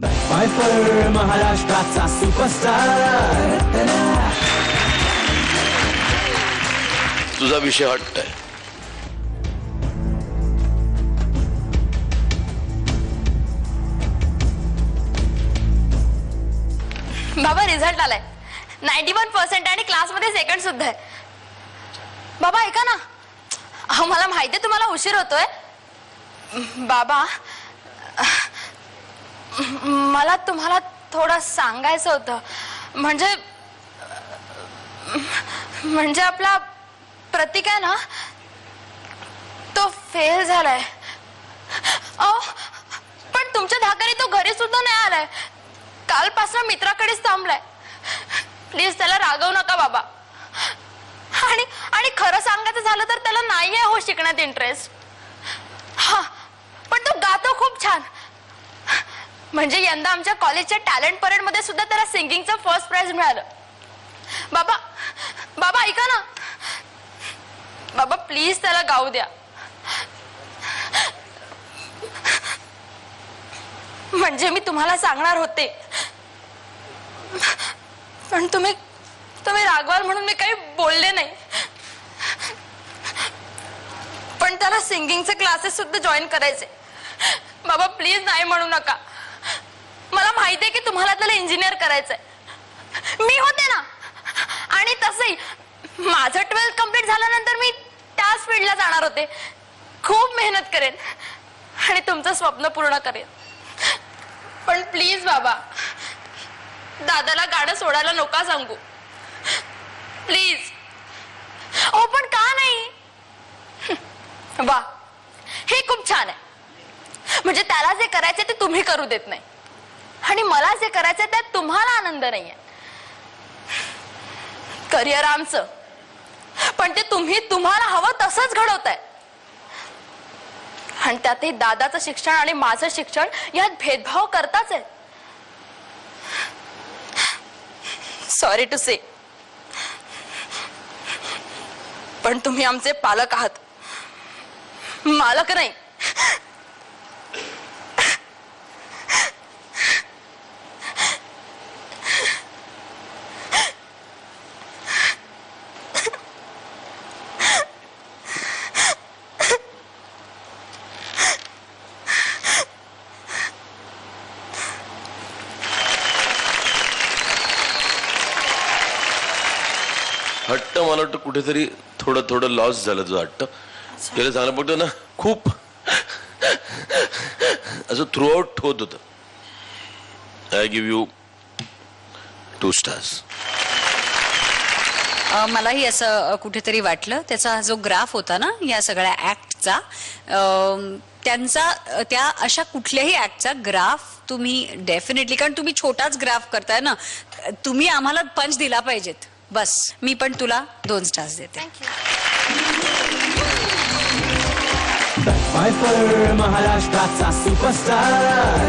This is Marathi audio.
फायफर महाराष्ट्राचा सुपरस्टार. तुझा विषय हट्ट आहे. बाबा रिझल्ट आलाय 91% आणि क्लासमध्ये सेकंड सुद्धा आहे. बाबा ऐका ना, अहो मला माहितीये तुम्हाला उशीर होतोय. बाबा मला तुम्हाला थोडं सांगायचं होतं. म्हणजे आपला प्रतीक आहे ना, तो फेल झालाय. अहो पण तुमच्या धाकाने तो घरी सुद्धा नाही आलाय. कालपासून मित्राकडेच थांबलाय. प्लीज त्याला रागवू नका बाबा. आणि खरं सांगायचं झालं तर त्याला नाहीये हो शिकण्यात इंटरेस्ट. हा पण तो गातो खूप छान. म्हणजे यंदा आमच्या कॉलेजच्या टॅलेंट परेड मध्ये सुद्धा त्याला सिंगिंगचं फर्स्ट प्राइज मिळालं. बाबा बाबा ऐका ना बाबा, प्लीज त्याला गाऊ द्या. म्हणजे मी तुम्हाला सांगणार होते पण तुम्ही रागवाल म्हणून मी काही बोलले नाही. पण त्याला सिंगिंगचे क्लासेस सुद्धा जॉईन करायचे. बाबा प्लीज नाही म्हणू नका. मला माहितीये की तुम्हाला त्याला इंजिनियर करायचंय. मी होते ना. आणि तसंही माझं 12th कंप्लीट झाल्यानंतर मी त्याच फील्डला जाणार होते. खूप मेहनत करेन आणि तुमचं स्वप्न पूर्ण करेन. पण प्लीज बाबा दादाला गाणं सोडायला नका सांगू प्लीज. ओ पण का नाही. वा हे खूप छान आहे. म्हणजे त्याला जे करायचे ते तुम्ही करू देत नाही आणि मला जे करायचंय त्यात तुम्हाला आनंद नाहीये. करिअर आमचं, पण ते तुम्ही तुम्हाला हवं तसंच घडवताय. आणि त्यातही दादाचं शिक्षण आणि माझं शिक्षण यात भेदभाव करताच आहे. सॉरी टू से, पण तुम्ही आमचे पालक आहात, मालक नाही. हट्ट मला वाटतं कुठेतरी थोडं थोडं लॉस झालं तुझं हट्ट. त्याला चांगलं बघतो ना, खूप असं थ्रू आउट होत होतं. I give you 2 stars. मलाही असं कुठेतरी वाटलं. त्याचा जो ग्राफ होता ना या सगळ्या ऍक्टचा, त्या अशा कुठल्याही ऍक्टचा ग्राफ तुम्ही डेफिनेटली, कारण तुम्ही छोटाच ग्राफ करताय ना, तुम्ही आम्हाला पंच दिला पाहिजेत. बस मी पण तुला 2 stars देते. फायफर महाराष्ट्राचा सुपरस्टार.